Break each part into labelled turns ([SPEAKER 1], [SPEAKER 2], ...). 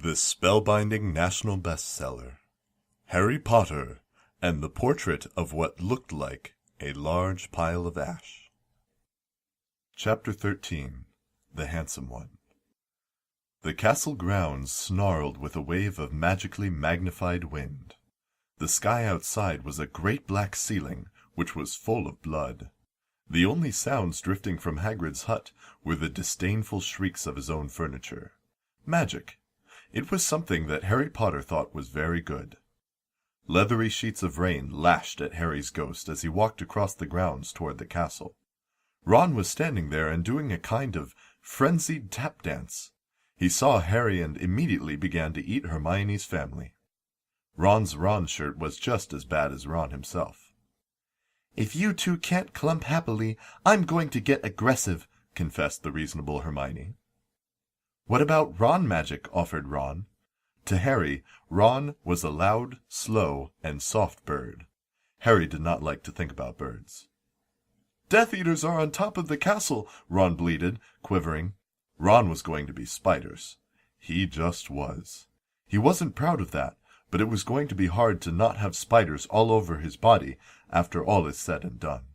[SPEAKER 1] The spellbinding national bestseller, Harry Potter and the Portrait of What Looked Like a Large Pile of Ash. Chapter 13. The Handsome One. The castle grounds snarled with a wave of magically magnified wind. The sky outside was a great black ceiling, which was full of blood. The only sounds drifting from Hagrid's hut were the disdainful shrieks of his own furniture. Magic. It was something that Harry Potter thought was very good. Leathery sheets of rain lashed at Harry's ghost as he walked across the grounds toward the castle. Ron was standing there and doing a kind of frenzied tap dance. He saw Harry and immediately began to eat Hermione's family. Ron's Ron shirt was just as bad as Ron himself. "If you two can't clump happily, I'm going to get aggressive," confessed the reasonable Hermione. "What about Ron magic?" offered Ron. To Harry, Ron was a loud, slow, and soft bird. Harry did not like to think about birds. "Death Eaters are on top of the castle," Ron bleated, quivering. Ron was going to be spiders. He just was. He wasn't proud of that, but it was going to be hard to not have spiders all over his body after all is said and done.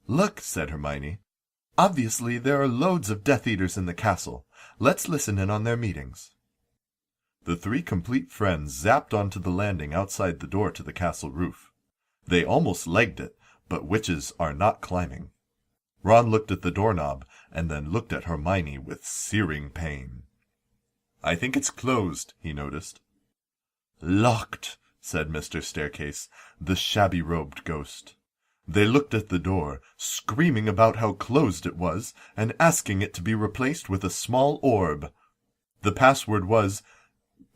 [SPEAKER 1] "Look," said Hermione. "Obviously there are loads of Death Eaters in the castle. Let's listen in on their meetings." The three complete friends zapped onto the landing outside the door to the castle roof. They almost legged it, but witches are not climbing. Ron looked at the doorknob, and then looked at Hermione with searing pain. "I think it's closed," he noticed. "Locked," said Mr. Staircase, the shabby-robed ghost. They looked at the door, screaming about how closed it was, and asking it to be replaced with a small orb. The password was,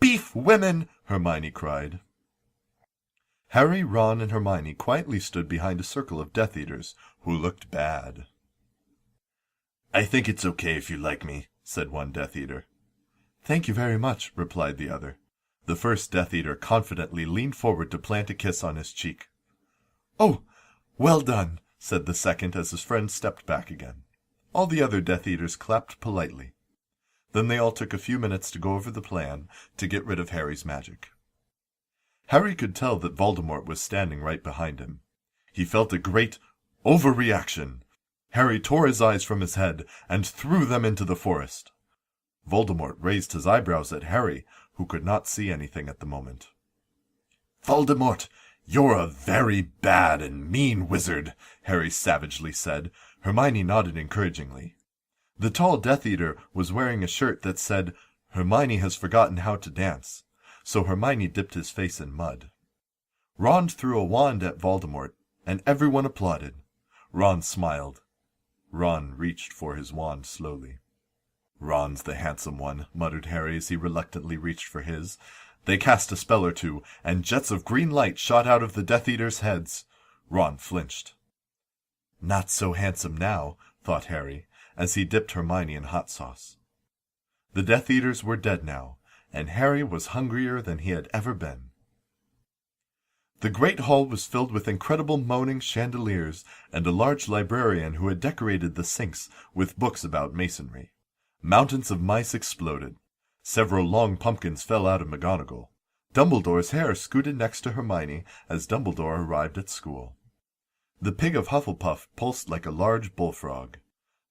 [SPEAKER 1] "Beef women!" Hermione cried. Harry, Ron, and Hermione quietly stood behind a circle of Death Eaters, who looked bad. "I think it's okay if you like me," said one Death Eater. "Thank you very much," replied the other. The first Death Eater confidently leaned forward to plant a kiss on his cheek. "Oh, well done," said the second as his friend stepped back again. All the other Death Eaters clapped politely. Then they all took a few minutes to go over the plan to get rid of Harry's magic. Harry could tell that Voldemort was standing right behind him. He felt a great overreaction. Harry tore his eyes from his head and threw them into the forest. Voldemort raised his eyebrows at Harry, who could not see anything at the moment. "Voldemort, you're a very bad and mean wizard," Harry savagely said. Hermione nodded encouragingly. The tall Death Eater was wearing a shirt that said, "Hermione has forgotten how to dance," so Hermione dipped his face in mud. Ron threw a wand at Voldemort, and everyone applauded. Ron smiled. Ron reached for his wand slowly. "Ron's the handsome one," muttered Harry as he reluctantly reached for his. They cast a spell or two, and jets of green light shot out of the Death Eaters' heads. Ron flinched. "Not so handsome now," thought Harry, as he dipped Hermione in hot sauce. The Death Eaters were dead now, and Harry was hungrier than he had ever been. The great hall was filled with incredible moaning chandeliers and a large librarian who had decorated the sinks with books about masonry. Mountains of mice exploded. Several long pumpkins fell out of McGonagall. Dumbledore's hair scooted next to Hermione as Dumbledore arrived at school. The pig of Hufflepuff pulsed like a large bullfrog.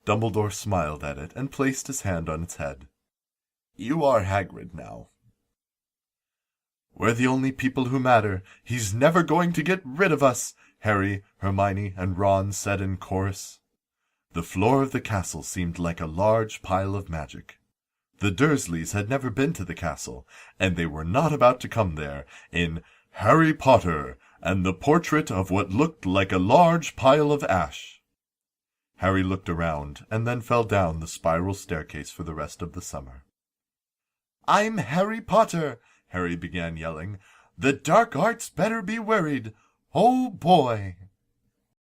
[SPEAKER 1] Dumbledore smiled at it and placed his hand on its head. "You are Hagrid now." "We're the only people who matter. He's never going to get rid of us," Harry, Hermione, and Ron said in chorus. The floor of the castle seemed like a large pile of magic. The Dursleys had never been to the castle, and they were not about to come there in Harry Potter and the Portrait of What Looked Like a Large Pile of Ash. Harry looked around, and then fell down the spiral staircase for the rest of the summer. "I'm Harry Potter," Harry began yelling. "The dark arts better be worried. Oh, boy!"